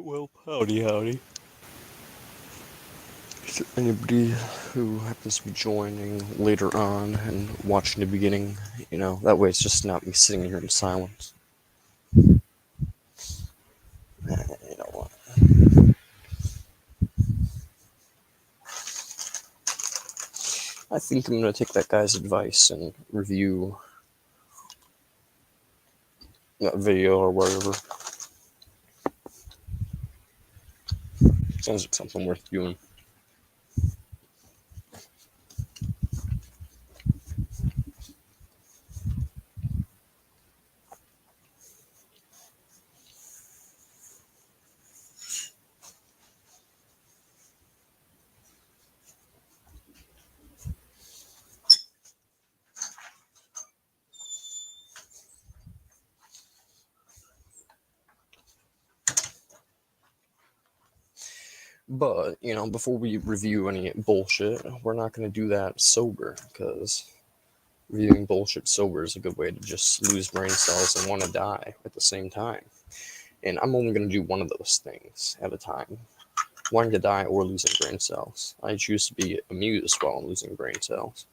Well, howdy, howdy. To anybody who happens to be joining later on and watching the beginning, that way it's just not me sitting here in silence. You know what? I think I'm going to take that guy's advice and review that video or whatever. Sounds like something worth doing. But, before we review any bullshit, we're not going to do that sober, because reviewing bullshit sober is a good way to just lose brain cells and want to die at the same time. And I'm only going to do one of those things at a time. Wanting to die or losing brain cells. I choose to be amused while I'm losing brain cells.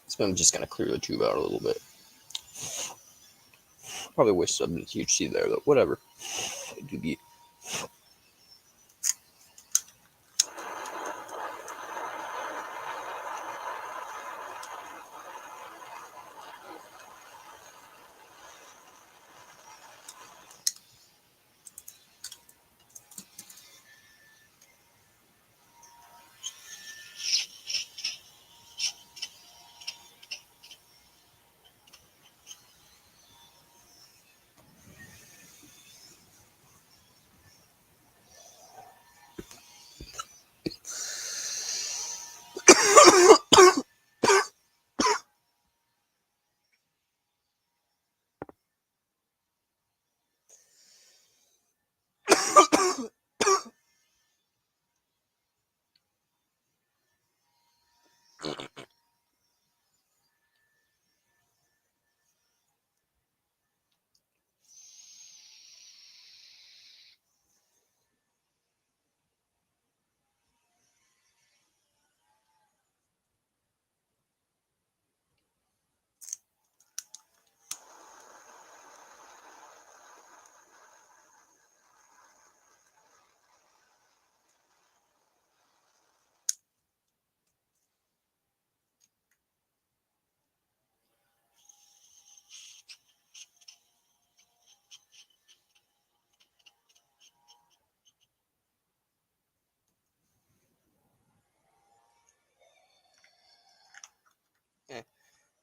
So I'm just going to clear the tube out a little bit. Probably wasted a bit of THC there, but whatever. Do the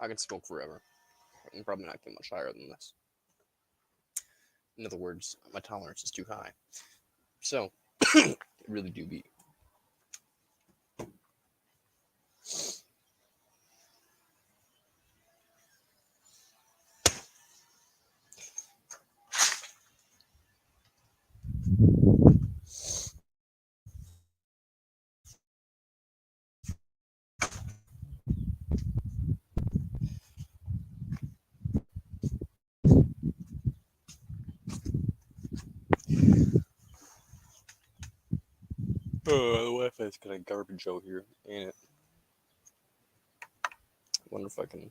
I can smoke forever. And probably not get much higher than this. In other words, my tolerance is too high. So, it really do be. The Wi-Fi is kind of garbage out here, ain't it? I wonder if I can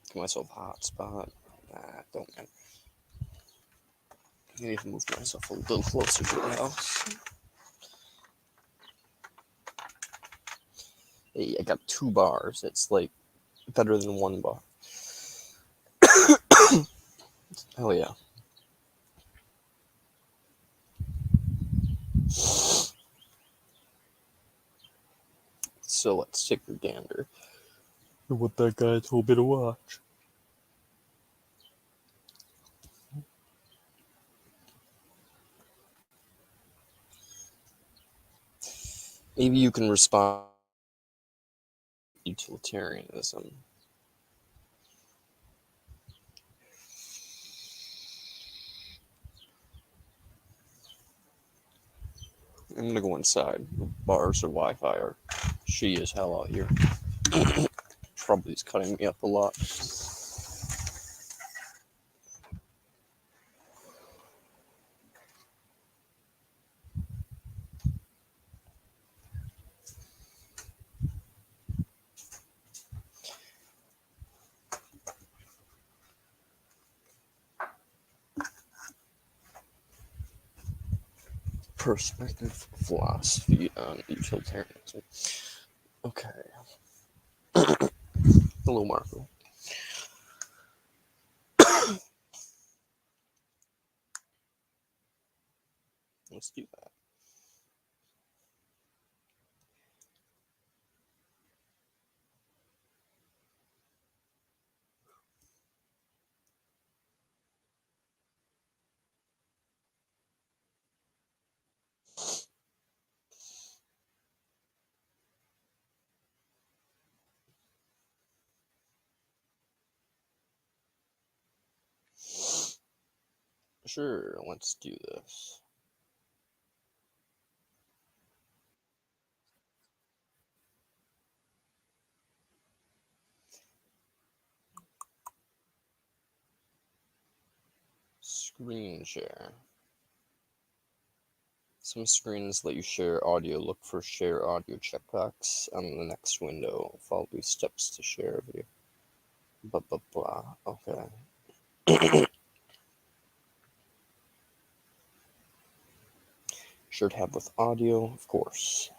get myself a hotspot. Nah, don't, man. I need to move myself a little closer to the house. Hey, I got 2 bars. It's like better than 1 bar. Hell yeah. So let's take a gander at what that guy told me to watch. Maybe you can respond to utilitarianism. I'm gonna go inside. Bars or Wi-Fi are shitty as hell out here. Probably is cutting me up a lot. Perspective philosophy on utilitarianism. Okay. Hello, Marco. Let's do that. Sure, let's do this. Screen share. Some screens let you share audio. Look for share audio checkbox on the next window. Follow these steps to share video. Blah, blah, blah. Okay. Should have with audio, of course.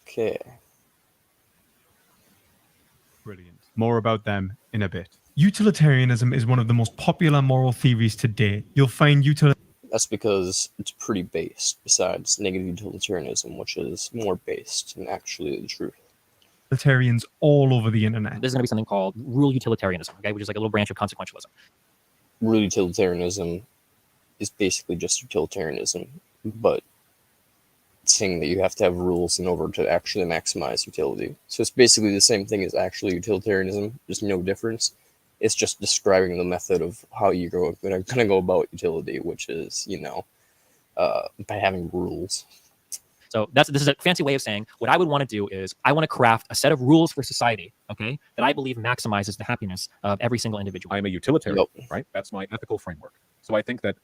Okay. Brilliant. More about them in a bit. Utilitarianism is one of the most popular moral theories today. You'll find That's because it's pretty based, besides negative utilitarianism, which is more based in actually the truth. utilitarians all over the internet. There's going to be something called rule utilitarianism, okay, which is like a little branch of consequentialism. Real utilitarianism is basically just utilitarianism, but saying that you have to have rules in order to actually maximize utility. So it's basically the same thing as actually utilitarianism, just no difference. It's just describing the method of how you're going to go about utility, which is, by having rules. So this is a fancy way of saying what I would want to do is I want to craft a set of rules for society, okay, that I believe maximizes the happiness of every single individual. I am a utilitarian, right? That's my ethical framework. So I think that,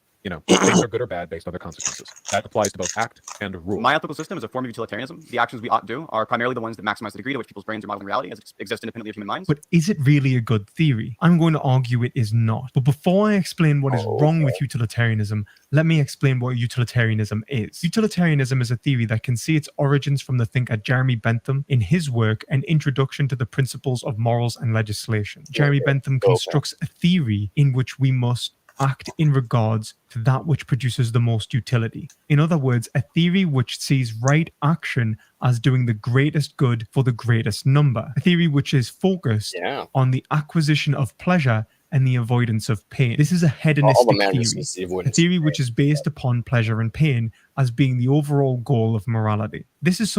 things are good or bad based on their consequences. That applies to both act and rule. My ethical system is a form of utilitarianism. The actions we ought to do are primarily the ones that maximize the degree to which people's brains are modeling reality as it exists independently of human minds. But is it really a good theory? I'm going to argue it is not. But before I explain what is wrong with utilitarianism, let me explain what utilitarianism is. Utilitarianism is a theory that can see its origins from the thinker Jeremy Bentham in his work, An Introduction to the Principles of Morals and Legislation. Jeremy Bentham constructs a theory in which we must act in regards to that which produces the most utility. In other words, a theory which sees right action as doing the greatest good for the greatest number. A theory which is focused Yeah. on the acquisition of pleasure and the avoidance of pain. This is a All the hedonistic madness theory. is the A avoidance. theory which is based upon pleasure and pain as being the overall goal of morality. This is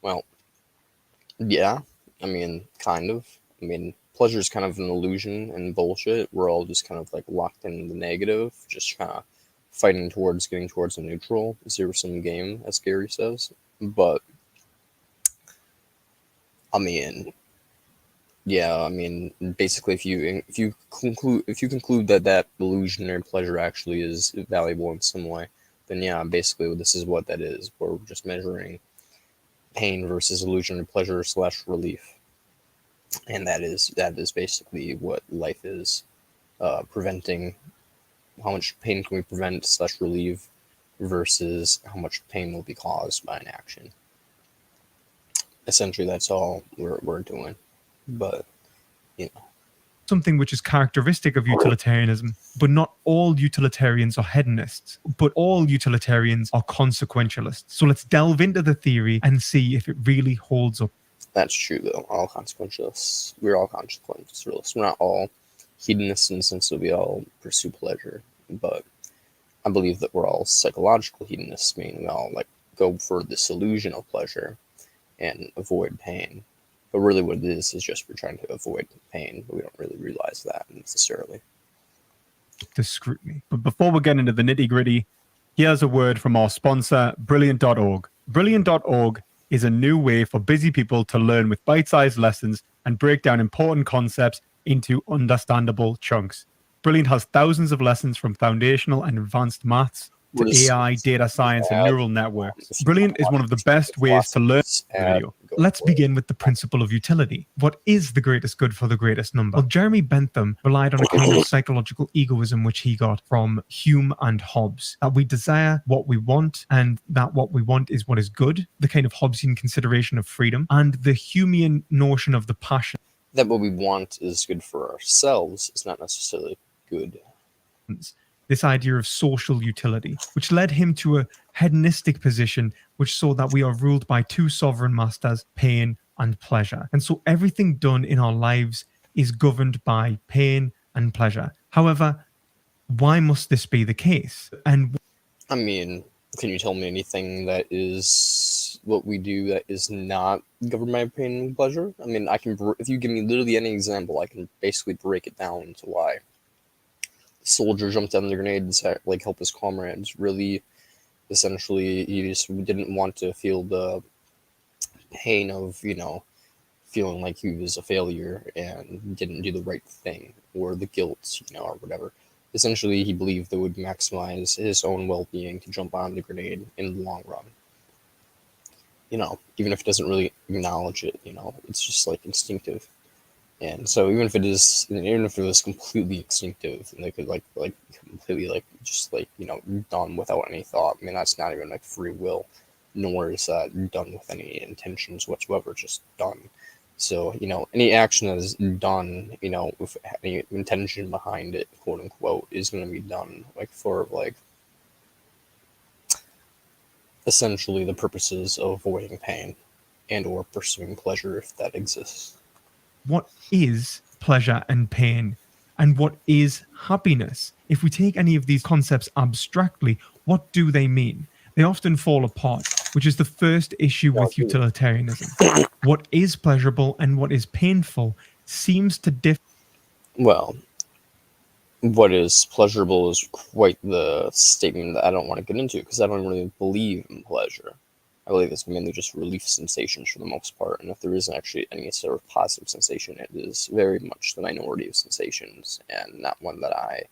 Well, yeah. I mean, kind of. I mean, pleasure is kind of an illusion and bullshit. We're all just kind of like locked in the negative, just kind of fighting towards getting towards a neutral zero-sum game, as Gary says. But I mean, yeah. I mean, basically, if you conclude that that illusionary pleasure actually is valuable in some way, then yeah, basically, this is what that is. We're just measuring pain versus illusionary pleasure / relief, and that is basically what life is. Preventing how much pain can we prevent / relieve versus how much pain will be caused by an action. Essentially, that's all we're doing. But you know, something which is characteristic of utilitarianism, but not all utilitarians are hedonists, but all utilitarians are consequentialists. So let's delve into the theory and see if it really holds up. that's true though. All consequentialists, we're all consequentialists. We're not all hedonists in the sense that we all pursue pleasure, but I believe that we're all psychological hedonists, meaning we all like go for this illusion of pleasure and avoid pain. But really what it is just we're trying to avoid pain, but we don't really realize that necessarily. The scrutiny. But before we get into the nitty gritty, here's a word from our sponsor, Brilliant.org. Brilliant.org is a new way for busy people to learn with bite-sized lessons and break down important concepts into understandable chunks. Brilliant has thousands of lessons from foundational and advanced maths to AI, data science, and neural networks. Brilliant is one of the best ways to learn video. Let's begin with the principle of utility. What is the greatest good for the greatest number? Well, Jeremy Bentham relied on a kind of psychological egoism which he got from Hume and Hobbes, that we desire what we want and that what we want is what is good, the kind of Hobbesian consideration of freedom, and the Humean notion of the passion. That what we want is good for ourselves is not necessarily good. This idea of social utility, which led him to a hedonistic position, which saw that we are ruled by two sovereign masters, pain and pleasure. And so everything done in our lives is governed by pain and pleasure. However, why must this be the case? And I mean, can you tell me anything that is what we do that is not governed by pain and pleasure? I mean, if you give me literally any example, I can basically break it down into why. Soldier jumped down the grenade to like help his comrades. Really, essentially, he just didn't want to feel the pain of feeling like he was a failure and didn't do the right thing, or the guilt, or whatever. Essentially, he believed that would maximize his own well-being to jump on the grenade in the long run. Even if it doesn't really acknowledge it, it's just like instinctive. And so even if it was completely instinctive and they could like completely just done without any thought, I mean, that's not even like free will, nor is that done with any intentions whatsoever, just done. So, any action that is done, with any intention behind it, quote unquote, is going to be done for essentially the purposes of avoiding pain and or pursuing pleasure if that exists. what is pleasure and pain? And what is happiness? If we take any of these concepts abstractly, what do they mean? They often fall apart, which is the first issue with utilitarianism. What is pleasurable and what is painful seems to differ. Well, what is pleasurable is quite the statement that I don't want to get into because I don't really believe in pleasure. I believe it's mainly just relief sensations for the most part, and if there isn't actually any sort of positive sensation, it is very much the minority of sensations, and not one that I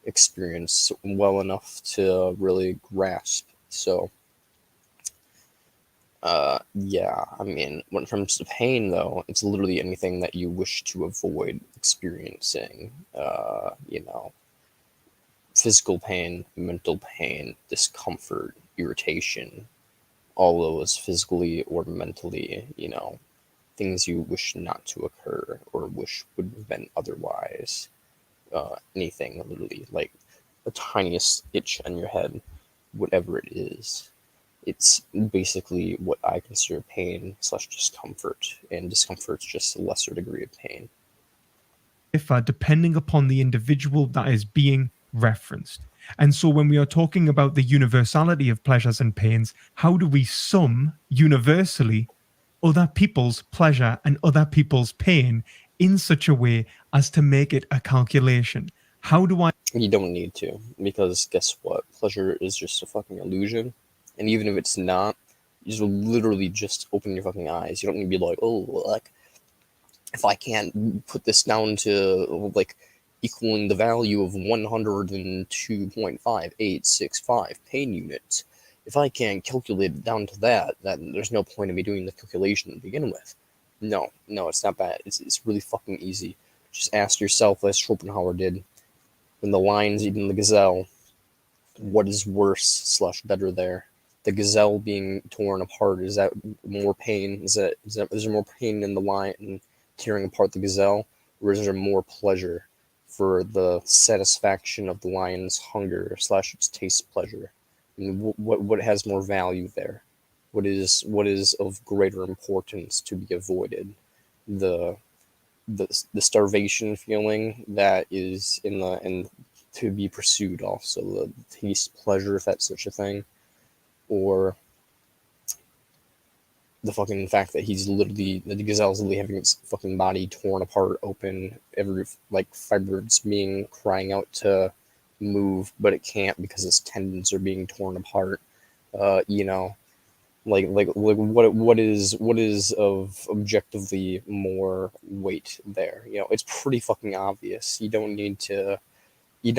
experience well enough to really grasp. So, yeah, I mean, when it comes to pain, though, it's literally anything that you wish to avoid experiencing, physical pain, mental pain, discomfort, irritation, all those physically or mentally, things you wish not to occur or wish would have been otherwise. anything, literally, like the tiniest itch on your head, whatever it is. It's basically what I consider pain / discomfort, and discomfort's just a lesser degree of pain. differ depending upon the individual that is being referenced. And so when we are talking about the universality of pleasures and pains, how do we sum universally other people's pleasure and other people's pain in such a way as to make it a calculation? How do I You don't need to, because guess what? Pleasure is just a fucking illusion. And even if it's not, you just literally just open your fucking eyes. You don't need to be like, oh, like, if I can't put this down to, like, equaling the value of 102.5865 pain units, if I can't calculate it down to that, then there's no point in me doing the calculation to begin with. No, it's not bad. It's really fucking easy. Just ask yourself, as Schopenhauer did, when the lion's eating the gazelle, what is worse / better there? The gazelle being torn apart, is that more pain? Is there more pain in the lion tearing apart the gazelle, or is there more pleasure for the satisfaction of the lion's hunger / its taste pleasure? I mean, what has more value there? What is of greater importance to be avoided? The starvation feeling that is and to be pursued, also the taste pleasure, if that's such a thing, or the fucking fact that the gazelle's literally having its fucking body torn apart, open, every like fibers being crying out to move, but it can't because its tendons are being torn apart. You know, like what is of objectively more weight there? You know, it's pretty fucking obvious. You don't need to be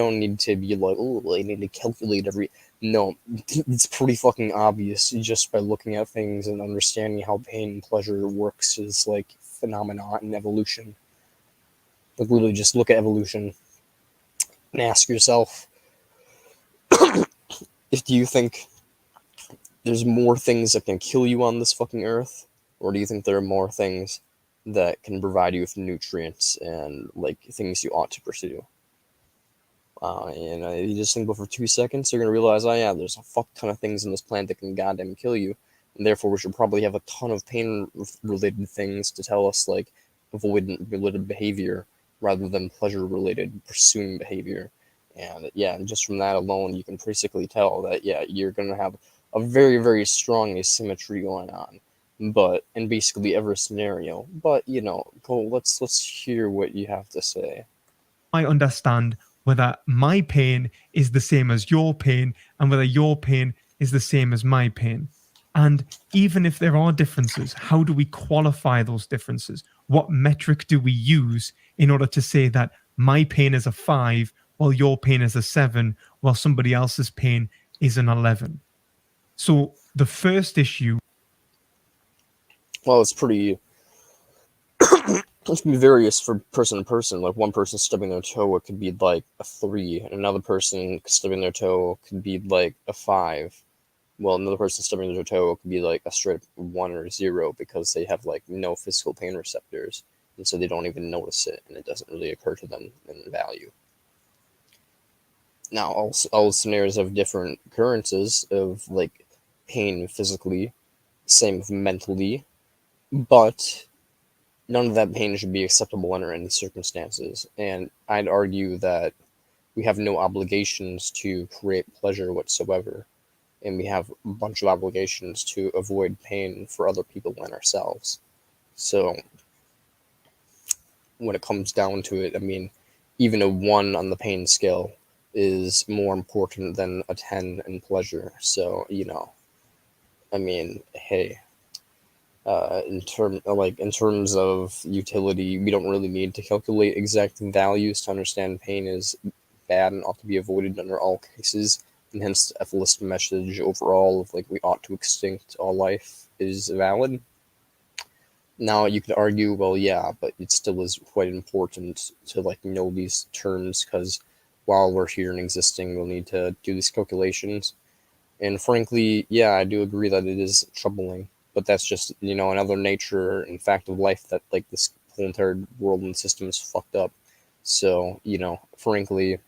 like, oh, I need to calculate every. No, it's pretty fucking obvious just by looking at things and understanding how pain and pleasure works as like phenomena in evolution. Like literally, just look at evolution and ask yourself, if do you think there's more things that can kill you on this fucking earth, or do you think there are more things that can provide you with nutrients and like things you ought to pursue? And you just think about for 2 seconds, you're gonna realize, oh yeah, there's a fuck ton of things in this planet that can goddamn kill you, and therefore we should probably have a ton of pain-related things to tell us, like avoidant-related behavior rather than pleasure-related pursuing behavior. And yeah, and just from that alone, you can basically tell that yeah, you're gonna have a very, very strong asymmetry going on, but in basically every scenario. But you know, Cole, let's hear what you have to say. understand whether my pain is the same as your pain and whether your pain is the same as my pain? And even if there are differences, how do we qualify those differences? What metric do we use in order to say that my pain is a 5 while your pain is a 7 while somebody else's pain is an 11? So the first issue. Well, it's pretty. It can be various for person to person. Like one person stubbing their toe, it could be like a 3, and another person stubbing their toe could be like a 5. Well, another person stubbing their toe could be like a straight 1 or 0 because they have like no physical pain receptors, and so they don't even notice it, and it doesn't really occur to them in value. Now, all scenarios have different occurrences of like pain physically, same with mentally, but none of that pain should be acceptable under any circumstances. And I'd argue that we have no obligations to create pleasure whatsoever, and we have a bunch of obligations to avoid pain for other people and ourselves. So when it comes down to it, I mean, even a 1 on the pain scale is more important than a 10 in pleasure. So, you know, I mean, hey, in terms of utility, we don't really need to calculate exact values to understand pain is bad and ought to be avoided under all cases, and hence the ethicist message overall of like we ought to extinct all life is valid. Now you could argue, well, yeah, but it still is quite important to like know these terms, because while we're here and existing, we'll need to do these calculations. And frankly, yeah, I do agree that it is troubling. But that's just, you know, another nature and fact of life that like this whole entire world and system is fucked up. So, frankly,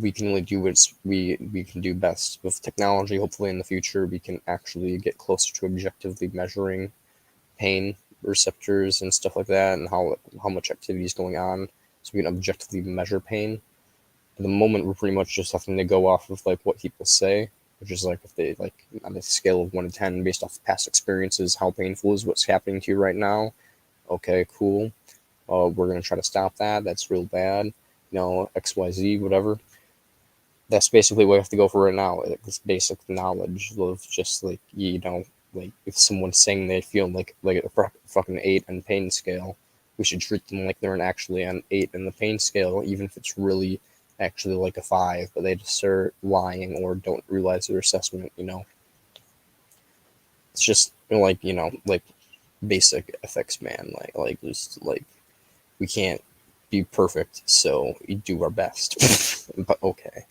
we can only do what we can do best. With technology, hopefully in the future, we can actually get closer to objectively measuring pain receptors and stuff like that, and how much activity is going on, so we can objectively measure pain. At the moment, we're pretty much just having to go off of like what people say, which is like if they like on a scale of 1 to 10, based off past experiences, how painful is what's happening to you right now. Okay, cool. We're gonna try to stop that. That's real bad. XYZ, whatever. That's basically what we have to go for right now. This basic knowledge of just like like if someone's saying they feel like a fucking 8 on pain scale, we should treat them like they're actually an 8 in the pain scale, even if it's really actually like a 5, but they just start lying or don't realize their assessment. It's just like basic ethics, man. Like just like we can't be perfect, so we do our best. But okay.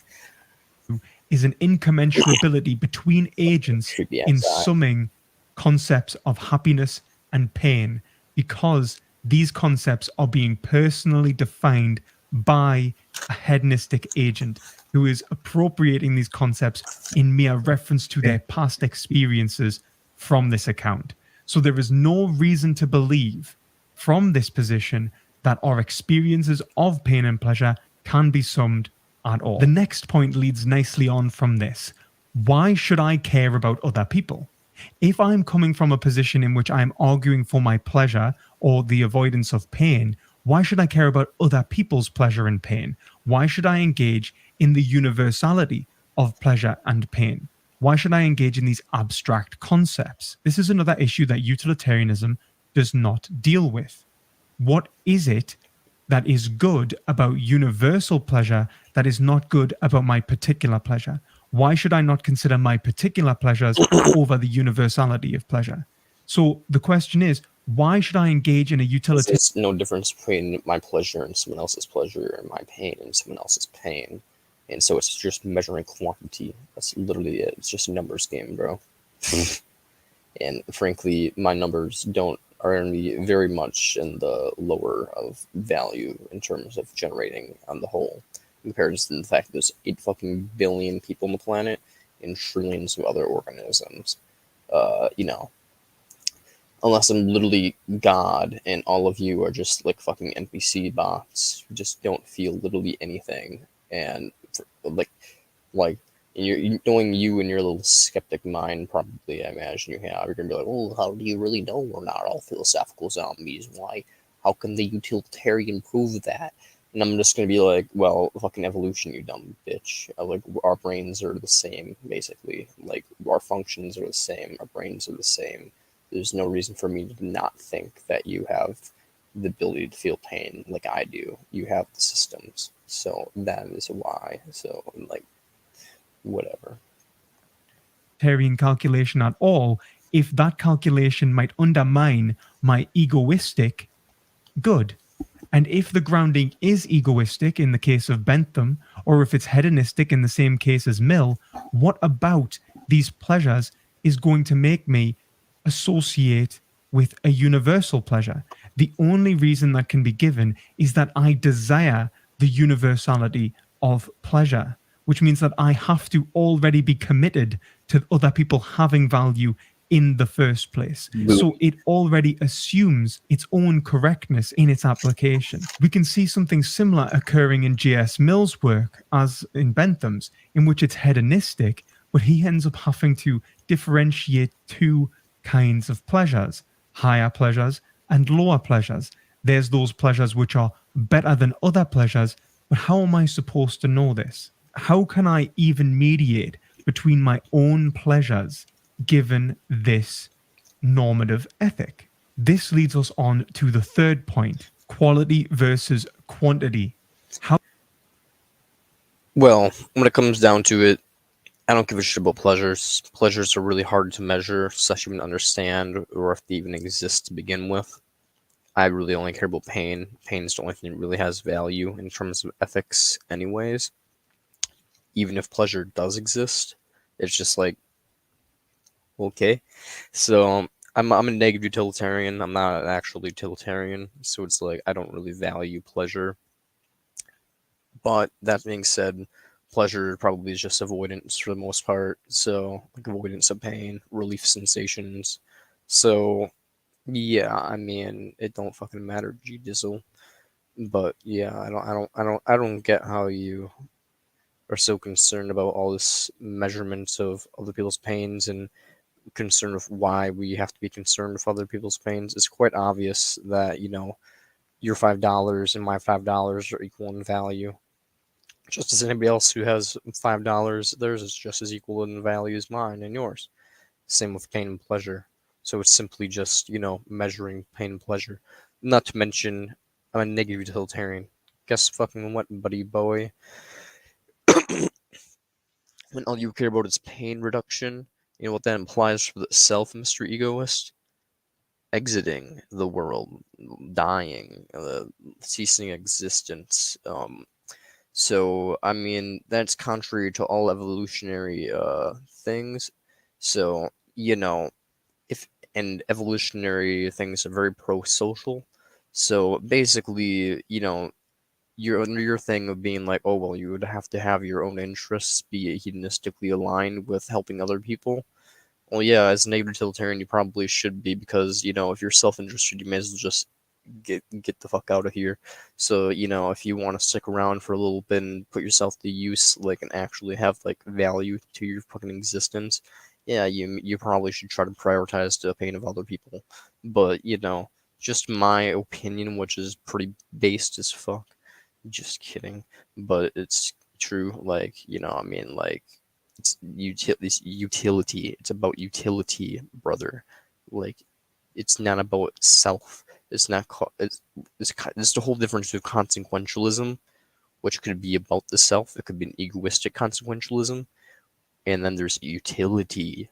Is an incommensurability between agents Creepy in ass eye. summing concepts of happiness and pain, because these concepts are being personally defined by a hedonistic agent who is appropriating these concepts in mere reference to their past experiences from this account. So there is no reason to believe from this position that our experiences of pain and pleasure can be summed at all. The next point leads nicely on from this. Why should I care about other people? If I'm coming from a position in which I'm arguing for my pleasure or the avoidance of pain, why should I care about other people's pleasure and pain? Why should I engage in the universality of pleasure and pain? Why should I engage in these abstract concepts? This is another issue that utilitarianism does not deal with. What is it that is good about universal pleasure that is not good about my particular pleasure? Why should I not consider my particular pleasures over the universality of pleasure? So the question is, why should I engage in a utilitarian? There's no difference between my pleasure and someone else's pleasure, and my pain and someone else's pain. And so it's just measuring quantity. That's literally it. It's just a numbers game, bro. And frankly, my numbers are me very much in the lower of value in terms of generating on the whole, compared to the fact that there's 8 fucking billion people on the planet and trillions of other organisms. Unless I'm literally God and all of you are just like fucking NPC bots who just don't feel literally anything, and you're knowing you and your little skeptic mind, probably, I imagine you have, you're gonna be like, well, how do you really know we're not all philosophical zombies? Why? How can the utilitarian prove that? And I'm just gonna be like, well, fucking evolution, you dumb bitch. Like, our brains are the same, basically. Like, our functions are the same, our brains are the same. There's no reason for me to not think that you have the ability to feel pain like I do. You have the systems. So that is why. So, like, whatever. Calculation at all, if that calculation might undermine my egoistic good. And if the grounding is egoistic in the case of Bentham, or if it's hedonistic in the same case as Mill, what about these pleasures is going to make me associate with a universal pleasure? The only reason that can be given is that I desire the universality of pleasure, which means that I have to already be committed to other people having value in the first place. So it already assumes its own correctness in its application. We can see something similar occurring in J.S. Mill's work as in Bentham's, in which it's hedonistic, but he ends up having to differentiate 2 kinds of pleasures, higher pleasures and lower pleasures. There's those pleasures which are better than other pleasures, but how am I supposed to know this? How can I even mediate between my own pleasures given this normative ethic? This leads us on to the third point, quality versus quantity. Well, when it comes down to it, I don't give a shit about pleasures. Pleasures are really hard to measure, especially even understand, or if they even exist to begin with. I really only care about pain. Pain is the only thing that really has value in terms of ethics anyways. Even if pleasure does exist, it's just like, okay. So I'm a negative utilitarian. I'm not an actual utilitarian, so it's like I don't really value pleasure. But that being said, pleasure probably is just avoidance for the most part. So like avoidance of pain, relief sensations. So yeah, I mean it don't fucking matter, G Dizzle. But yeah, I don't get how you are so concerned about all this measurements of other people's pains and concerned with why we have to be concerned with other people's pains. It's quite obvious that, your $5 and my $5 are equal in value. Just as anybody else who has $5, theirs is just as equal in value as mine and yours. Same with pain and pleasure. So it's simply just, measuring pain and pleasure. Not to mention, I'm a negative utilitarian. Guess fucking what, buddy boy? When all you care about is pain reduction, you know what that implies for the self, Mr. Egoist? Exiting the world, dying, ceasing existence. So I mean that's contrary to all evolutionary things. So if and evolutionary things are very pro-social. So basically, your thing of being like, oh well, you would have to have your own interests be hedonistically aligned with helping other people. Well, yeah, as a negative utilitarian, you probably should be because if you're self-interested, you may as well just get the fuck out of here. So if you want to stick around for a little bit and put yourself to use, like, and actually have like value to your fucking existence, yeah, you probably should try to prioritize the pain of other people. But just my opinion, which is pretty based as fuck. Just kidding, but it's true. Like I mean, like it's utility. It's about utility, brother. Like it's not about self. It's not. It's the whole difference with consequentialism, which could be about the self. It could be an egoistic consequentialism, and then there's utility,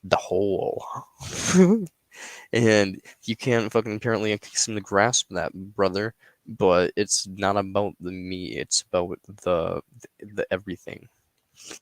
the whole. And you can't fucking apparently seem to grasp that, brother. But it's not about the me. It's about the everything.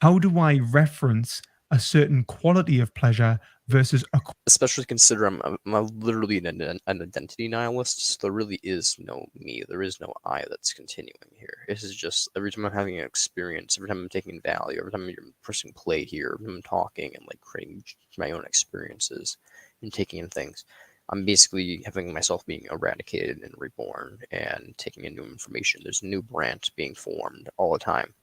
How do I reference a certain quality of pleasure versus a Especially consider I'm literally an identity nihilist. So there really is no me. There is no I that's continuing here. This is just every time I'm having an experience, every time I'm taking value, every time I'm pressing play here, every time I'm talking and like creating my own experiences and taking in things, I'm basically having myself being eradicated and reborn and taking in new information. There's a new branch being formed all the time.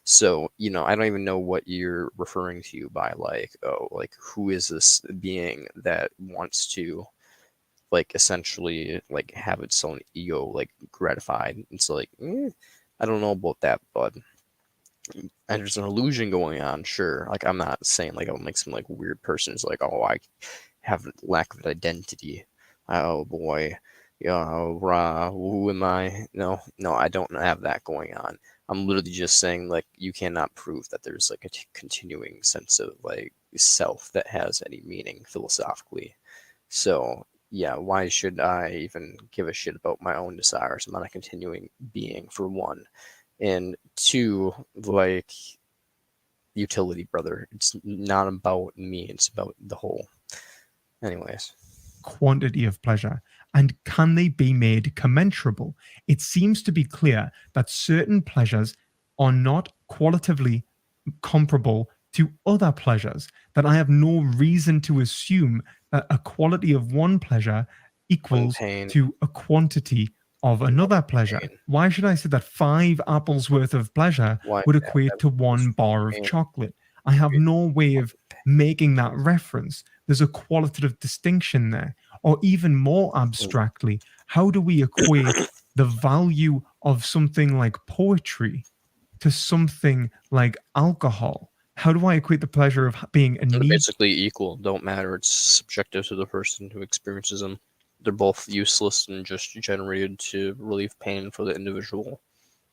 So, I don't even know what you're referring to by like, oh, like who is this being that wants to like essentially like have its own ego like gratified? It's like, I don't know about that, bud. And there's an illusion going on, sure. Like I'm not saying like I'm like some like weird person who's like, oh, I have a lack of identity. Oh boy. Yeah, who am I? No, I don't have that going on. I'm literally just saying like you cannot prove that there's like a continuing sense of like self that has any meaning philosophically. So yeah, why should I even give a shit about my own desires? I'm not a continuing being for one, and two, like utility, brother. It's not about me. It's about the whole. Anyways. quantity of pleasure? And can they be made commensurable? It seems to be clear that certain pleasures are not qualitatively comparable to other pleasures, that I have no reason to assume that a quality of one pleasure equals pain. to a quantity of another pleasure. pain. Why should I say that 5 apples worth of pleasure Why would should I have equate to 1 bar of pain? chocolate? I have no way of making that reference. There's a qualitative distinction there. Or even more abstractly, how do we equate the value of something like poetry to something like alcohol? How do I equate the pleasure of being a They're need? basically equal. Don't matter. It's subjective to the person who experiences them. They're both useless and just generated to relieve pain for the individual.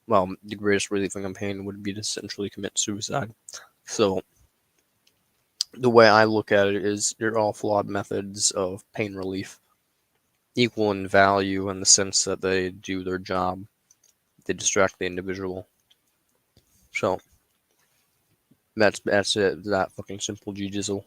Well, the greatest relieving of pain would be to essentially commit suicide. So, the way I look at it is they're all flawed methods of pain relief, equal in value in the sense that they do their job. They distract the individual. So, that's it. That fucking simple, G-Jizzle.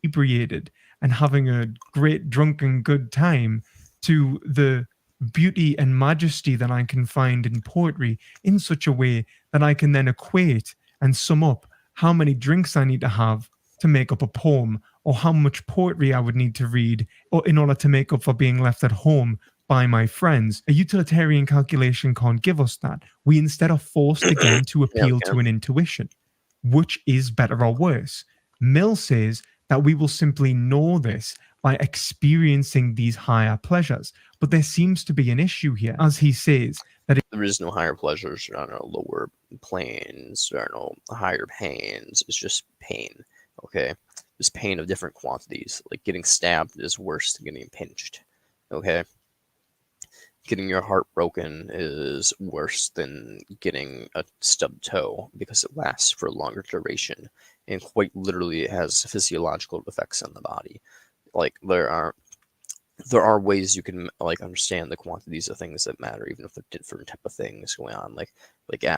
inebriated and having a great drunken good time to the beauty and majesty that I can find in poetry in such a way that I can then equate and sum up how many drinks I need to have to make up a poem, or how much poetry I would need to read or in order to make up for being left at home by my friends. A utilitarian calculation can't give us that. We instead are forced again to appeal to an intuition. Which is better or worse? Mill says that we will simply know this by experiencing these higher pleasures. But there seems to be an issue here, as he says, that There is no higher pleasures, there are no lower planes, there are no higher pains. It's just pain. Okay? There's pain of different quantities. Like getting stabbed is worse than getting pinched. Okay? Getting your heart broken is worse than getting a stubbed toe because it lasts for a longer duration and quite literally it has physiological effects on the body. Like there are ways you can like understand the quantities of things that matter, even if they're different type of things going on. Like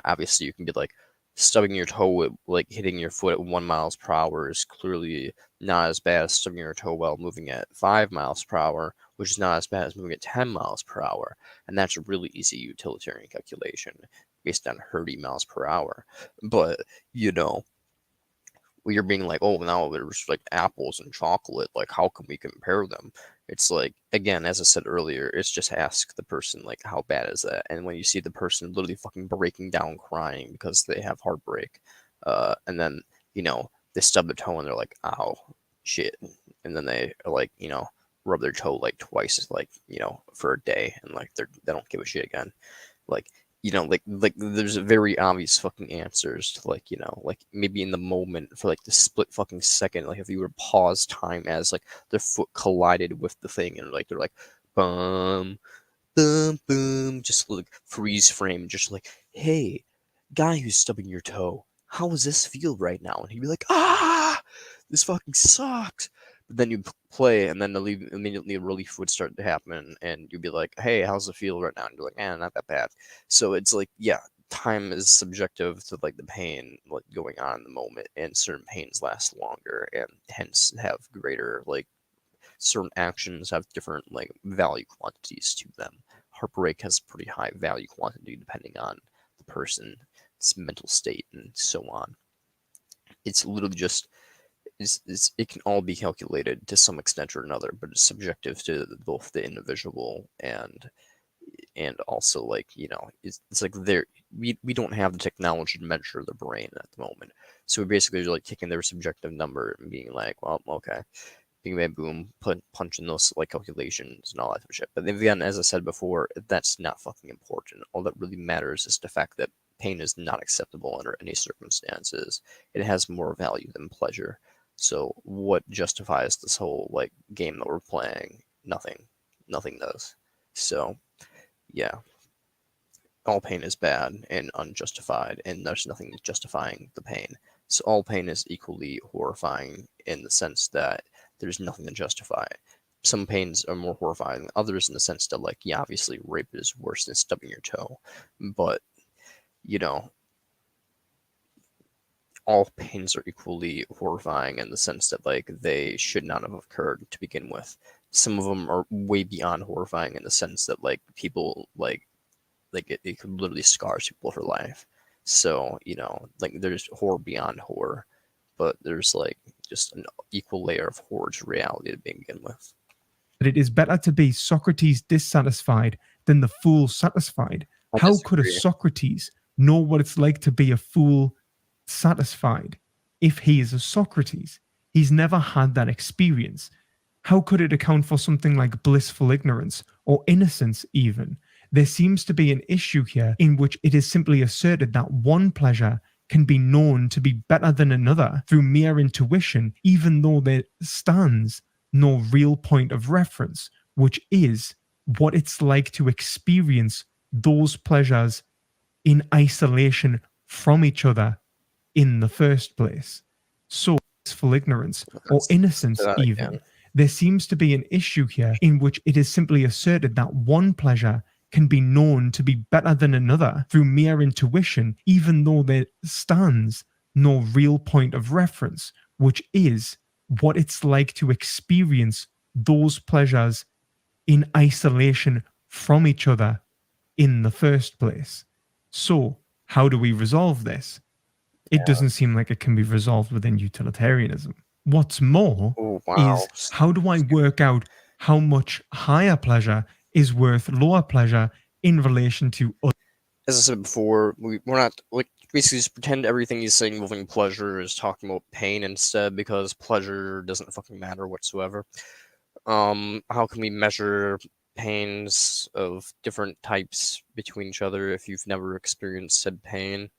obviously you can be like stubbing your toe, like hitting your foot at 1 miles per hour is clearly not as bad as stubbing your toe while moving at 5 miles per hour, which is not as bad as moving at 10 miles per hour. And that's a really easy utilitarian calculation based on 30 miles per hour. But, you know, when you're being like, oh, now there's like apples and chocolate, like how can we compare them? It's like, again, as I said earlier, it's just ask the person, like, how bad is that? And when you see the person literally fucking breaking down crying because they have heartbreak, and then, you know, they stub their toe and they're like, ow, shit. And then they are like, you know, rub their toe like twice, like, you know, for a day, and like they don't give a shit again. Like, you know, like there's very obvious fucking answers to like, you know, like maybe in the moment for like the split fucking second, like if you were to pause time as like their foot collided with the thing and like they're like boom, boom, boom, just like freeze frame, just like, hey, guy who's stubbing your toe, how does this feel right now? And he'd be like, this fucking sucks. But then you play, and then immediately relief would start to happen, and you'd be like, hey, how's it feel right now? And you're like, not that bad. So it's like, yeah, time is subjective to like the pain like going on in the moment, and certain pains last longer and hence have greater, like certain actions have different like value quantities to them. Heartbreak has pretty high value quantity depending on the person's mental state and so on. It's literally just it can all be calculated to some extent or another, but it's subjective to both the individual and also like, you know, it's like we don't have the technology to measure the brain at the moment, so we basically like taking their subjective number and being like, well, okay, bing bang boom, punching those like calculations and all that shit. But then again, as I said before, that's not fucking important. All that really matters is the fact that pain is not acceptable under any circumstances. It has more value than pleasure. So what justifies this whole like game that we're playing? Nothing does. So yeah, all pain is bad and unjustified, and there's nothing justifying the pain. So all pain is equally horrifying in the sense that there's nothing to justify it. Some pains are more horrifying than others in the sense that, like, yeah, obviously rape is worse than stubbing your toe, but you know, all pains are equally horrifying in the sense that like they should not have occurred to begin with. Some of them are way beyond horrifying in the sense that like people like it could literally scar people for life. So, you know, like there's horror beyond horror, but there's like just an equal layer of horror to reality to begin with. that it is better to be Socrates dissatisfied than the fool satisfied. How could a Socrates know what it's like to be a fool satisfied if he is a Socrates? He's never had that experience. How could it account for something like blissful ignorance or innocence even? There seems to be an issue here in which it is simply asserted that one pleasure can be known to be better than another through mere intuition, even though there stands no real point of reference, which is what it's like to experience those pleasures in isolation from each other in the first place. So, blissful ignorance or innocence even. There seems to be an issue here in which it is simply asserted that one pleasure can be known to be better than another through mere intuition, even though there stands no real point of reference, which is what it's like to experience those pleasures in isolation from each other in the first place. So, how do we resolve this? It doesn't seem like it can be resolved within utilitarianism. What's more Oh, wow. is how do I work out how much higher pleasure is worth lower pleasure in relation to other? As I said before, we're not like basically just pretend everything he's saying involving pleasure is talking about pain instead, because pleasure doesn't fucking matter whatsoever. How can we measure pains of different types between each other if you've never experienced said pain?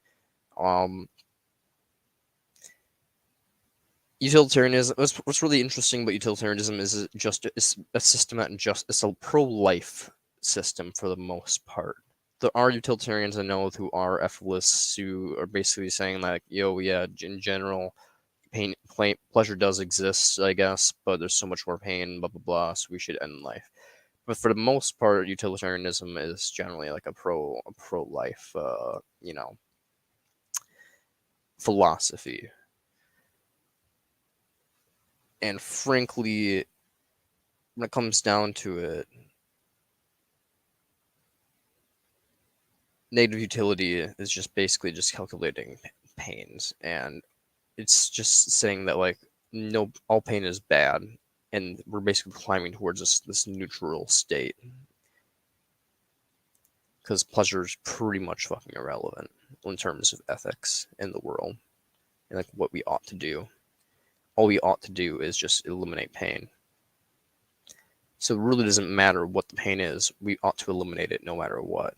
Utilitarianism. What's really interesting about utilitarianism is it's a system that it's a pro-life system for the most part. There are utilitarians I know who are ethicists who are basically saying like, yo, yeah, in general, pleasure does exist, I guess, but there's so much more pain, blah blah blah, so we should end life. But for the most part, utilitarianism is generally like a pro-life, philosophy. And frankly, when it comes down to it, negative utility is just basically just calculating pains, and it's just saying that like no, all pain is bad, and we're basically climbing towards this neutral state, because pleasure is pretty much fucking irrelevant in terms of ethics in the world and like what we ought to do. All we ought to do is just eliminate pain. So it really doesn't matter what the pain is. We ought to eliminate it no matter what.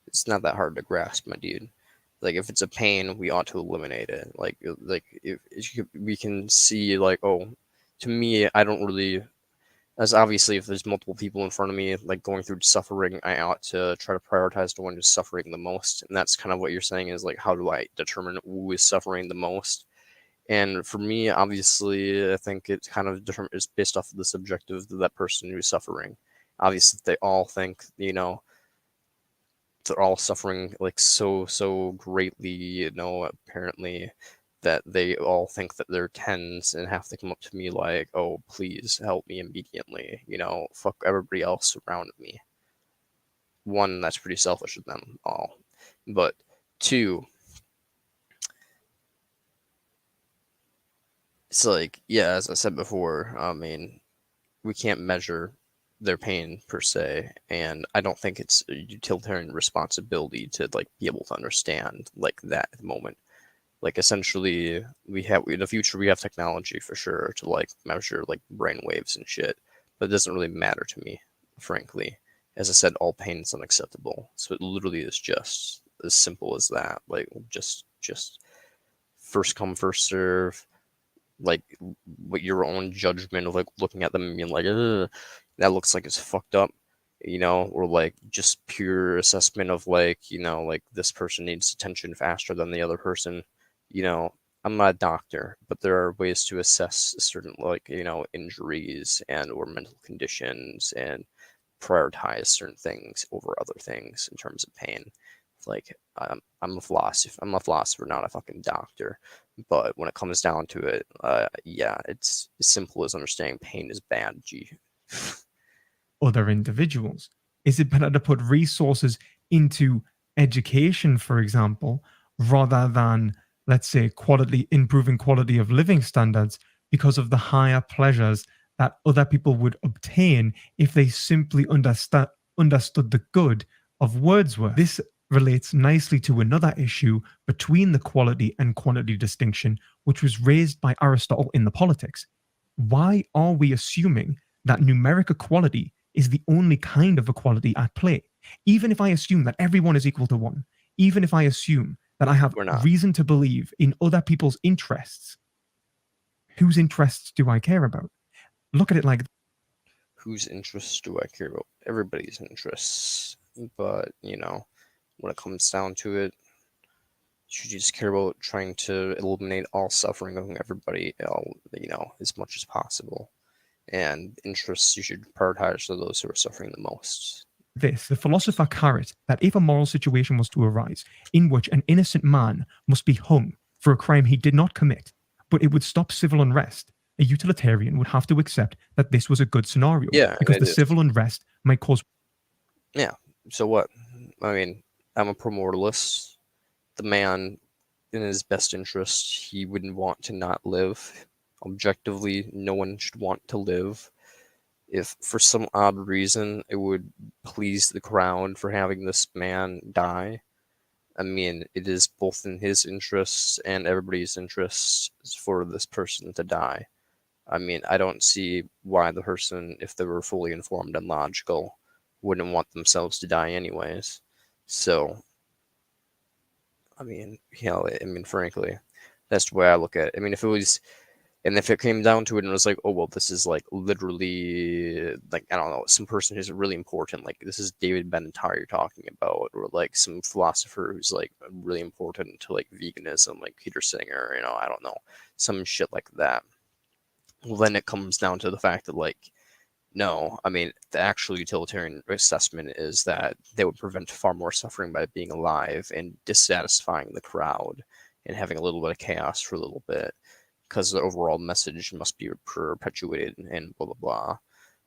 It's not that hard to grasp, my dude. Like, if it's a pain, we ought to eliminate it. Like if we can see, like, oh, to me, I don't really... As obviously, if there's multiple people in front of me, like, going through suffering, I ought to try to prioritize the one who's suffering the most. And that's kind of what you're saying is, like, how do I determine who is suffering the most? And for me, obviously, I think it kind of is based off of the subjective of that person who's suffering. Obviously, if they all think, they're all suffering, like, so greatly, apparently, that they all think that they're tens and have to come up to me like, oh, please help me immediately, fuck everybody else around me. One, that's pretty selfish of them all. But two, it's like, yeah, as I said before, I mean, we can't measure their pain per se, and I don't think it's a utilitarian responsibility to like be able to understand like that at the moment. Like, essentially, in the future we have technology for sure to like measure like brain waves and shit, but it doesn't really matter to me, frankly. As I said, all pain is unacceptable, so it literally is just as simple as that. Like, just first come, first serve. Like, what your own judgment of like looking at them and being like, that looks like it's fucked up, or like just pure assessment of like, like this person needs attention faster than the other person. I'm not a doctor, but there are ways to assess certain like, injuries and or mental conditions and prioritize certain things over other things in terms of pain. Like, I'm a philosopher, not a fucking doctor. But when it comes down to it, yeah, it's as simple as understanding pain is bad. Other individuals? Is it better to put resources into education, for example, rather than, let's say, improving quality of living standards because of the higher pleasures that other people would obtain if they simply understood the good of Wordsworth? This relates nicely to another issue between the quality and quantity distinction, which was raised by Aristotle in the Politics. Why are we assuming that numeric equality is the only kind of equality at play? Even if I assume that everyone is equal to 1, even if I assume that I have reason to believe in other people's interests, whose interests do I care about? Look at it like, whose interests do I care about? Everybody's interests. But, when it comes down to it, should you just care about trying to eliminate all suffering of everybody, as much as possible? And interests, you should prioritize those who are suffering the most. the philosopher carried that if a moral situation was to arise in which an innocent man must be hung for a crime he did not commit, but it would stop civil unrest, a utilitarian would have to accept that this was a good scenario. Yeah, and because it the is. civil unrest might cause. Yeah. So what? I mean, I'm a promortalist. The man, in his best interest, he wouldn't want to not live. Objectively, no one should want to live. If for some odd reason it would please the crowd for having this man die, I mean, it is both in his interests and everybody's interests for this person to die. I mean, I don't see why the person, if they were fully informed and logical, wouldn't want themselves to die anyways. So, I mean, frankly, that's the way I look at it. I mean, if it came down to it and it was like, oh, well, this is like literally, like, I don't know, some person who's really important, like this is David Benatar you're talking about, or like some philosopher who's like really important to like veganism, like Peter Singer, I don't know, some shit like that. Well, then it comes down to the fact that, like, no, I mean, the actual utilitarian assessment is that they would prevent far more suffering by being alive and dissatisfying the crowd and having a little bit of chaos for a little bit, because the overall message must be perpetuated and blah, blah, blah.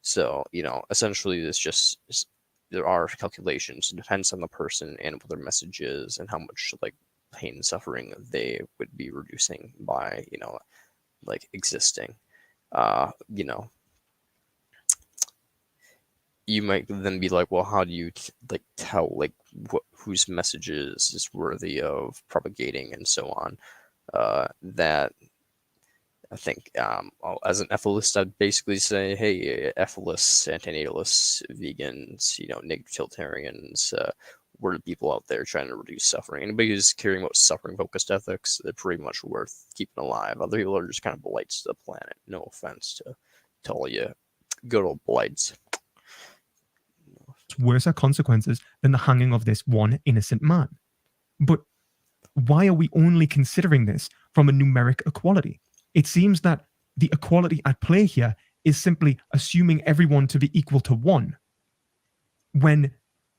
So, essentially, there are calculations. It depends on the person and what their message is and how much, like, pain and suffering they would be reducing by, like, existing. You might then be like, well, how do you tell like whose messages is worthy of propagating and so on? That I think as an ethicist, I'd basically say, hey, ethicists, antinatalists, vegans, negative utilitarians, we're the people out there trying to reduce suffering. Anybody who's caring about suffering-focused ethics, they're pretty much worth keeping alive. Other people are just kind of blights to the planet. No offense to all you good old blights. Worse consequences than the hanging of this one innocent man. But why are we only considering this from a numeric equality? It seems that the equality at play here is simply assuming everyone to be equal to one, when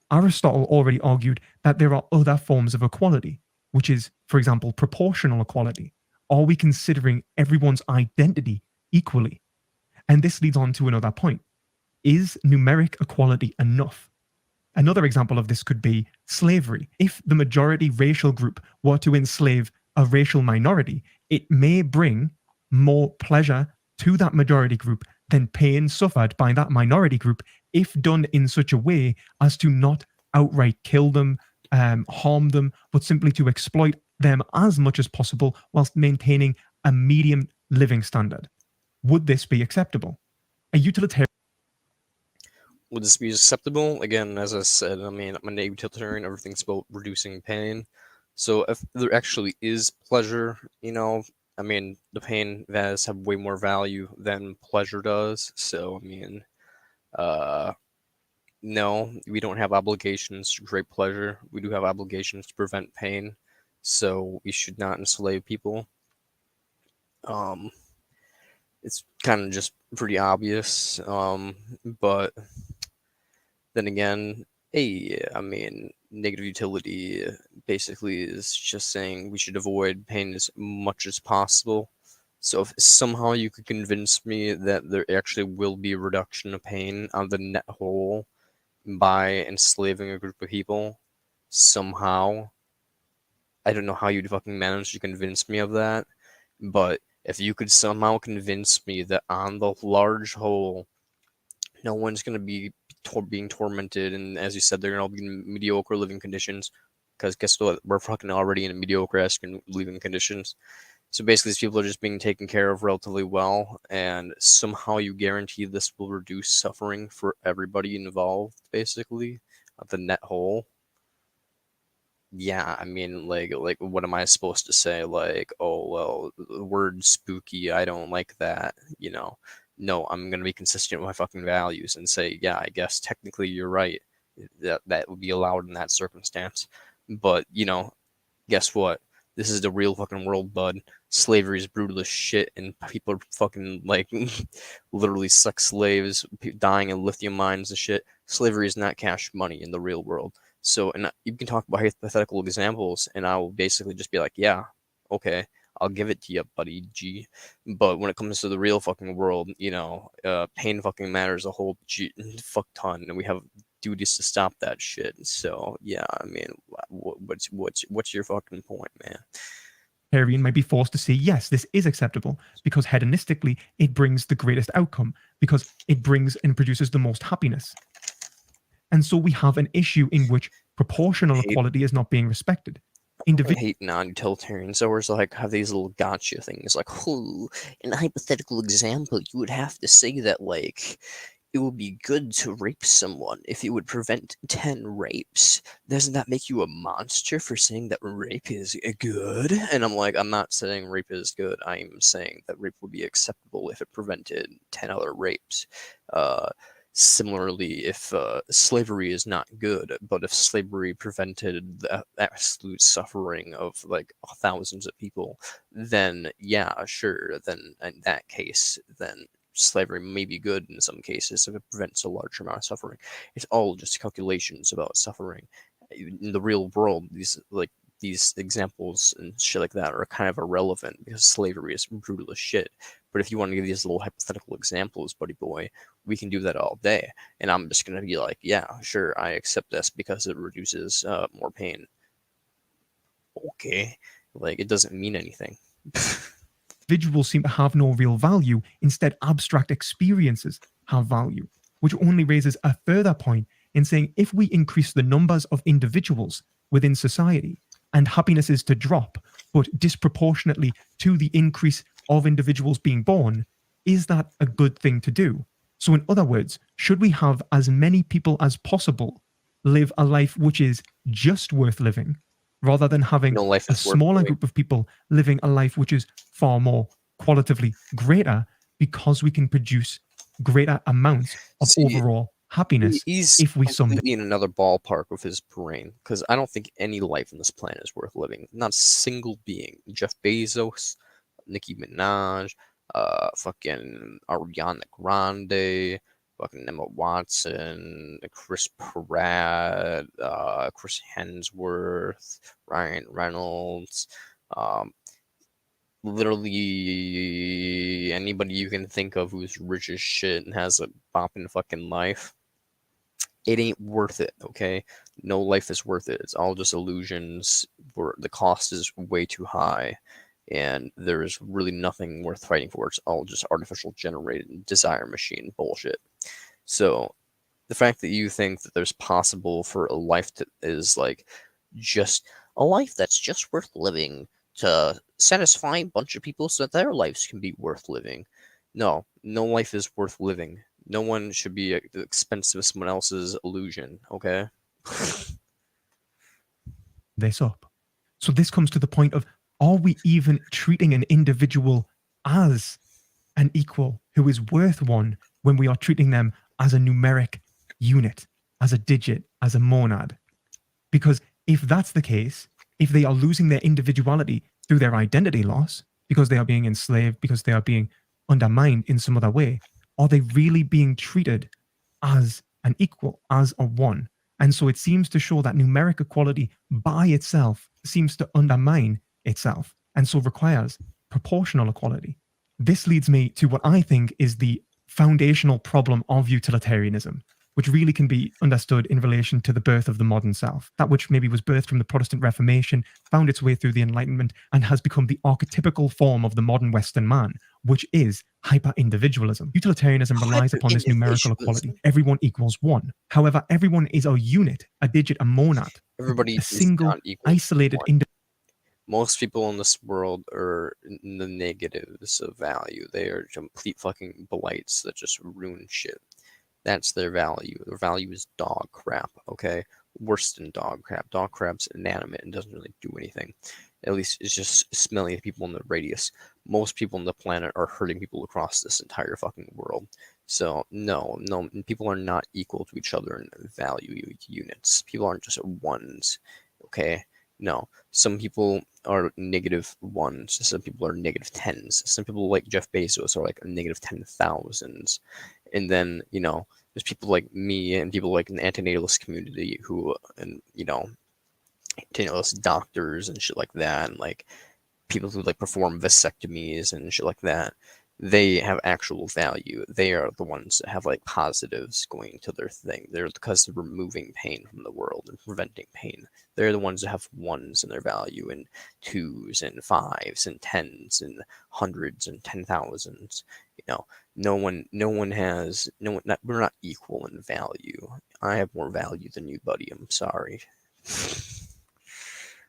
Aristotle already argued that there are other forms of equality, which is, for example, proportional equality. Are we considering everyone's identity equally? And this leads on to another point. Is numeric equality enough? Another example of this could be slavery. If the majority racial group were to enslave a racial minority, it may bring more pleasure to that majority group than pain suffered by that minority group if done in such a way as to not outright kill them, harm them, but simply to exploit them as much as possible whilst maintaining a medium living standard. Would this be acceptable? A utilitarian. Would this be acceptable? Again, as I said, I mean, I'm a utilitarian. Everything's about reducing pain. So if there actually is pleasure, I mean, the pain values have way more value than pleasure does. So, I mean, no, we don't have obligations to create pleasure. We do have obligations to prevent pain. So we should not enslave people. It's kind of just pretty obvious. But then again, I mean, negative utility basically is just saying we should avoid pain as much as possible. So if somehow you could convince me that there actually will be a reduction of pain on the net whole by enslaving a group of people, somehow, I don't know how you'd fucking manage to convince me of that, but if you could somehow convince me that on the large whole, no one's going to be being tormented, and as you said, they're going to all be in mediocre living conditions, because guess what? We're fucking already in mediocre-esque living conditions. So basically, these people are just being taken care of relatively well, and somehow you guarantee this will reduce suffering for everybody involved, basically, at the net whole. Yeah, I mean, like, what am I supposed to say? Like, oh, well, the word spooky, I don't like that, No, I'm going to be consistent with my fucking values and say, yeah, I guess technically you're right. That would be allowed in that circumstance. But, guess what? This is the real fucking world, bud. Slavery is brutal as shit, and people are fucking, like, literally sex slaves, dying in lithium mines and shit. Slavery is not cash money in the real world. So, and you can talk about hypothetical examples, and I will basically just be like, yeah, Okay, I'll give it to you, buddy G. But when it comes to the real fucking world, pain fucking matters a whole fuck ton, and we have duties to stop that shit. So yeah, I mean, what's your fucking point, man? Vegetarian might be forced to say, yes, this is acceptable because hedonistically it brings the greatest outcome, because it brings and produces the most happiness. And so we have an issue in which proportional equality is not being respected. I hate non-utilitarians. Always like have these little gotcha things, like, oh, in a hypothetical example, you would have to say that like it would be good to rape someone if it would prevent 10 rapes. Doesn't that make you a monster for saying that rape is good? And I'm like, I'm not saying rape is good. I'm saying that rape would be acceptable if it prevented 10 other rapes. Similarly, if slavery is not good, but if slavery prevented the absolute suffering of like thousands of people, then yeah, sure. Then in that case, then slavery may be good in some cases if it prevents a large amount of suffering. It's all just calculations about suffering. In the real world, these examples and shit like that are kind of irrelevant because slavery is brutal as shit. But if you want to give these little hypothetical examples, buddy boy, we can do that all day. And I'm just going to be like, yeah, sure, I accept this because it reduces more pain. Okay. Like, it doesn't mean anything. Individuals seem to have no real value. Instead, abstract experiences have value, which only raises a further point in saying if we increase the numbers of individuals within society and happiness is to drop, but disproportionately to the increase of individuals being born, is that a good thing to do? So in other words, should we have as many people as possible live a life which is just worth living, rather than having No life a is worth smaller living. group of people living a life which is far more qualitatively greater because we can produce greater amounts of See, overall happiness He's if we summed it. completely in another ballpark with his brain, because I don't think any life on this planet is worth living. Not a single being. Jeff Bezos, Nicki Minaj, fucking Ariana Grande, fucking Emma Watson, Chris Pratt, Chris Hemsworth, Ryan Reynolds, literally anybody you can think of who's rich as shit and has a bopping fucking life. It ain't worth it, okay? No life is worth it. It's all just illusions where the cost is way too high and there is really nothing worth fighting for. It's all just artificial generated desire machine bullshit. So the fact that you think that there's possible for a life that is like just a life that's just worth living to satisfy a bunch of people so that their lives can be worth living. No life is worth living. No one should be at the expense of someone else's illusion, okay? This up. So this comes to the point of, are we even treating an individual as an equal who is worth one when we are treating them as a numeric unit, as a digit, as a monad? Because if that's the case, if they are losing their individuality through their identity loss, because they are being enslaved, because they are being undermined in some other way, are they really being treated as an equal, as a one? And so it seems to show that numeric equality by itself seems to undermine itself, and so requires proportional equality. This leads me to what I think is the foundational problem of utilitarianism, which really can be understood in relation to the birth of the modern self, that which maybe was birthed from the Protestant Reformation, found its way through the Enlightenment, and has become the archetypical form of the modern Western man, which is hyper-individualism. Utilitarianism relies upon this numerical equality. Everyone equals one. However, everyone is a unit, a digit, a monad. Everybody a is single, not equal to isolated one. individual. Most people in this world are in the negatives of value. They are complete fucking blights that just ruin shit. That's their value. Their value is dog crap, okay? Worse than dog crap. Dog crap's inanimate and doesn't really do anything. At least it's just smelling at people in the radius. Most people on the planet are hurting people across this entire fucking world. So, no, people are not equal to each other in value units. People aren't just ones, okay? No, some people are negative ones. Some people are negative tens. Some people like Jeff Bezos are like negative 10,000s. And then, there's people like me and people like in the antinatalist community who, and, antinatalist doctors and shit like that. And like, people who like perform vasectomies and shit like that, they have actual value. They are the ones that have like positives going to their thing. They're because they're removing pain from the world and preventing pain. They're the ones that have ones in their value and twos and fives and tens and hundreds and 10,000s. You know, we're not equal in value. I have more value than you, buddy. I'm sorry.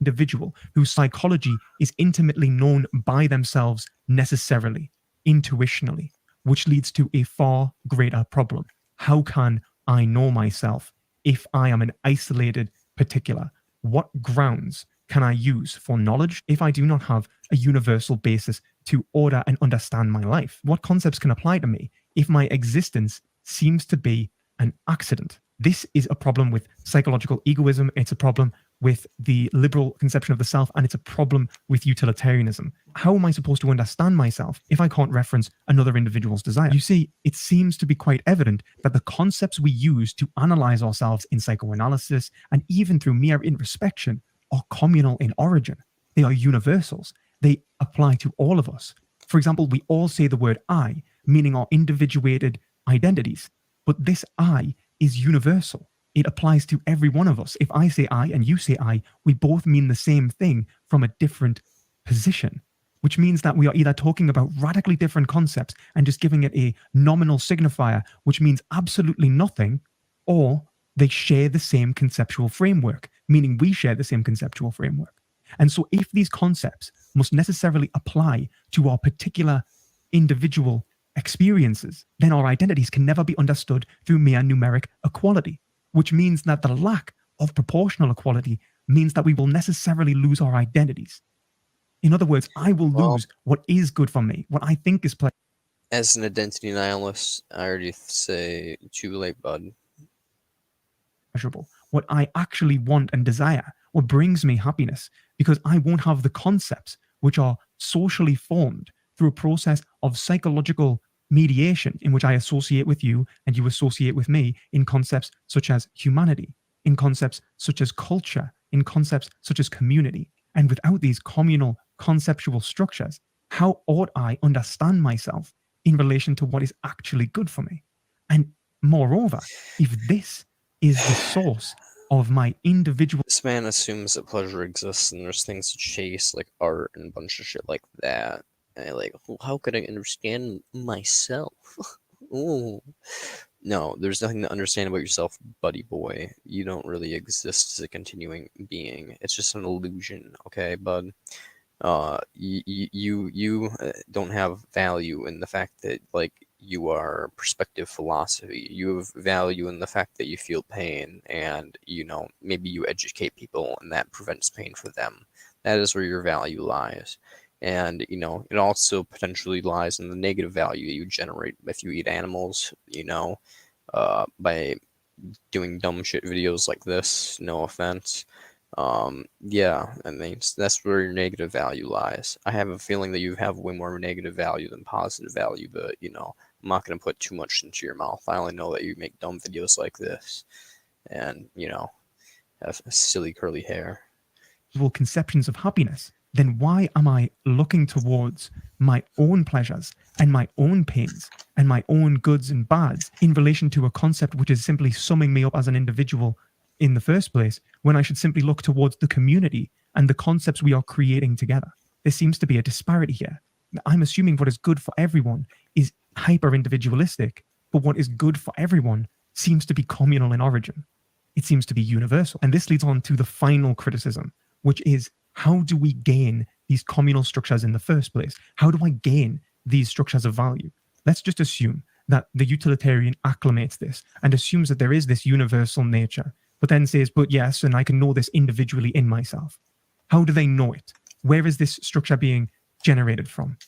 Individual whose psychology is intimately known by themselves necessarily, intuitionally, which leads to a far greater problem. How can I know myself if I am an isolated particular? What grounds can I use for knowledge if I do not have a universal basis to order and understand my life? What concepts can apply to me if my existence seems to be an accident? This is a problem with psychological egoism. It's a problem with the liberal conception of the self, and it's a problem with utilitarianism. How am I supposed to understand myself if I can't reference another individual's desire? You see, it seems to be quite evident that the concepts we use to analyze ourselves in psychoanalysis and even through mere introspection are communal in origin. They are universals. They apply to all of us. For example, we all say the word I, meaning our individuated identities, but this I is universal. It applies to every one of us. If I say I and you say I, we both mean the same thing from a different position, which means that we are either talking about radically different concepts and just giving it a nominal signifier, which means absolutely nothing, or they share the same conceptual framework, meaning we share the same conceptual framework. And so if these concepts must necessarily apply to our particular individual experiences, then our identities can never be understood through mere numeric equality, which means that the lack of proportional equality means that we will necessarily lose our identities. In other words, I will lose what is good for me, what I think is As an identity nihilist, I already say too late, bud. pleasurable, what I actually want and desire, what brings me happiness, because I won't have the concepts which are socially formed through a process of psychological mediation in which I associate with you and you associate with me in concepts such as humanity, in concepts such as culture, in concepts such as community. And without these communal conceptual structures, how ought I understand myself in relation to what is actually good for me? And moreover, if this is the source of my individual... This man assumes that pleasure exists and there's things to chase like art and a bunch of shit like that. And like, how could I understand myself? Ooh. No, there's nothing to understand about yourself, buddy boy. You don't really exist as a continuing being. It's just an illusion, okay, bud? You don't have value in the fact that, like, you are perspective philosophy. You have value in the fact that you feel pain and, you know, maybe you educate people and that prevents pain for them. That is where your value lies. And, you know, it also potentially lies in the negative value you generate if you eat animals, you know, by doing dumb shit videos like this, no offense. Yeah, I mean, that's where your negative value lies. I have a feeling that you have way more negative value than positive value, but, you know, I'm not going to put too much into your mouth. I only know that you make dumb videos like this and, you know, have silly curly hair. Conceptions of happiness, then why am I looking towards my own pleasures and my own pains and my own goods and bads in relation to a concept which is simply summing me up as an individual in the first place, when I should simply look towards the community and the concepts we are creating together? There seems to be a disparity here. I'm assuming what is good for everyone is hyper-individualistic, but what is good for everyone seems to be communal in origin. It seems to be universal. And this leads on to the final criticism, which is, how do we gain these communal structures in the first place? How do I gain these structures of value? Let's just assume that the utilitarian acclimates this and assumes that there is this universal nature, but then says, but yes, and I can know this individually in myself. How do they know it? Where is this structure being generated from?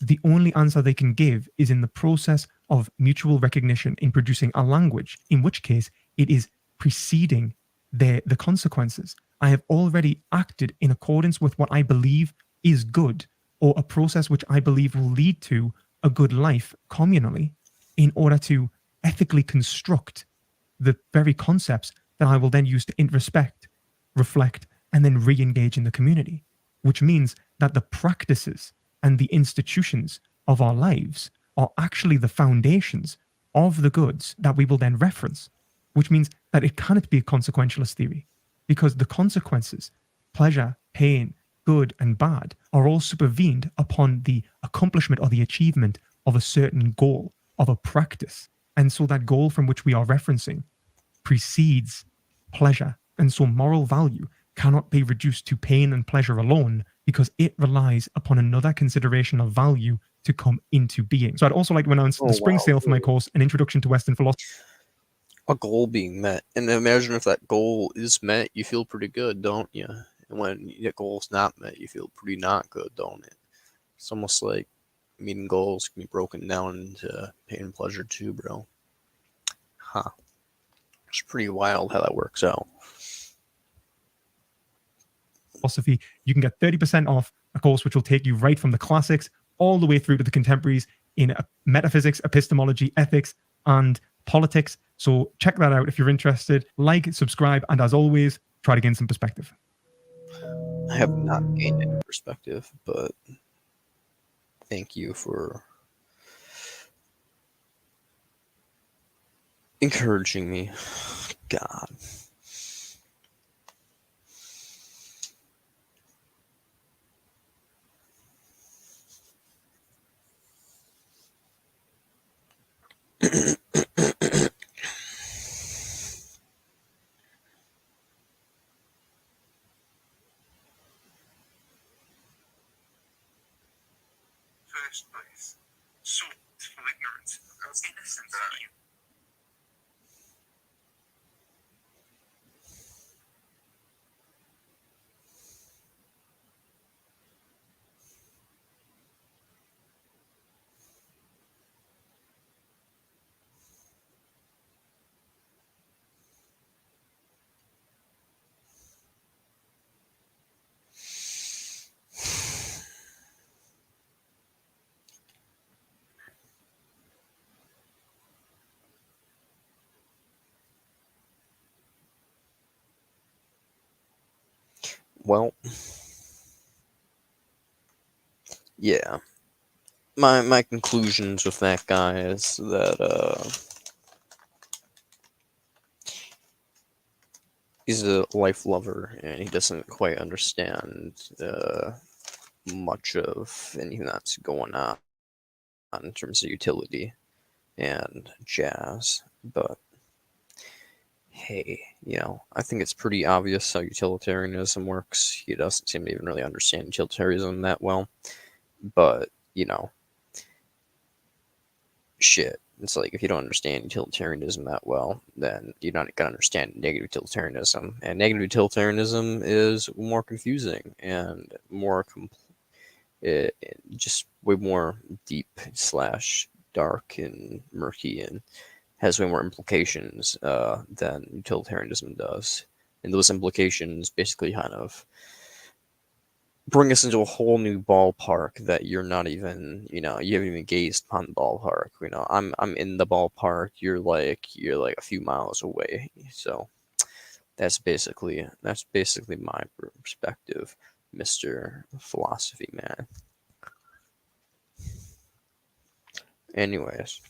The only answer they can give is in the process of mutual recognition in producing a language, in which case it is preceding the consequences. I have already acted in accordance with what I believe is good, or a process which I believe will lead to a good life communally, in order to ethically construct the very concepts that I will then use to respect, reflect, and then re-engage in the community. Which means that the practices and the institutions of our lives are actually the foundations of the goods that we will then reference, which means that it cannot be a consequentialist theory, because the consequences, pleasure, pain, good, and bad, are all supervened upon the accomplishment or the achievement of a certain goal, of a practice. And so that goal from which we are referencing precedes pleasure. And so moral value cannot be reduced to pain and pleasure alone, because it relies upon another consideration of value to come into being. So I'd also like to announce the spring sale for my course, An Introduction to Western Philosophy. A goal being met. And imagine if that goal is met, you feel pretty good, don't you? And when that goal's not met, you feel pretty not good, don't it? It's almost like meeting goals can be broken down into pain and pleasure too, bro. Huh. It's pretty wild how that works out. Philosophy, you can get 30% off a course which will take you right from the classics all the way through to the contemporaries in metaphysics, epistemology, ethics, and politics. So check that out if you're interested. Like, subscribe, and as always, try to gain some perspective. I have not gained any perspective, but thank you for encouraging me. God. First place, sought from ignorance, as innocent value. Well, yeah. My conclusions with that guy is that he's a life lover and he doesn't quite understand much of anything that's going on in terms of utility and jazz. But hey, I think it's pretty obvious how utilitarianism works. He doesn't seem to even really understand utilitarianism that well. But, shit. It's like if you don't understand utilitarianism that well, then you're not going to understand negative utilitarianism. And negative utilitarianism is more confusing and more just way more deep / dark and murky, and has way more implications than utilitarianism does. And those implications basically kind of bring us into a whole new ballpark that you're not even, you haven't even gazed upon the ballpark. I'm in the ballpark. You're like a few miles away. So that's basically my perspective, Mr. Philosophy Man. Anyways.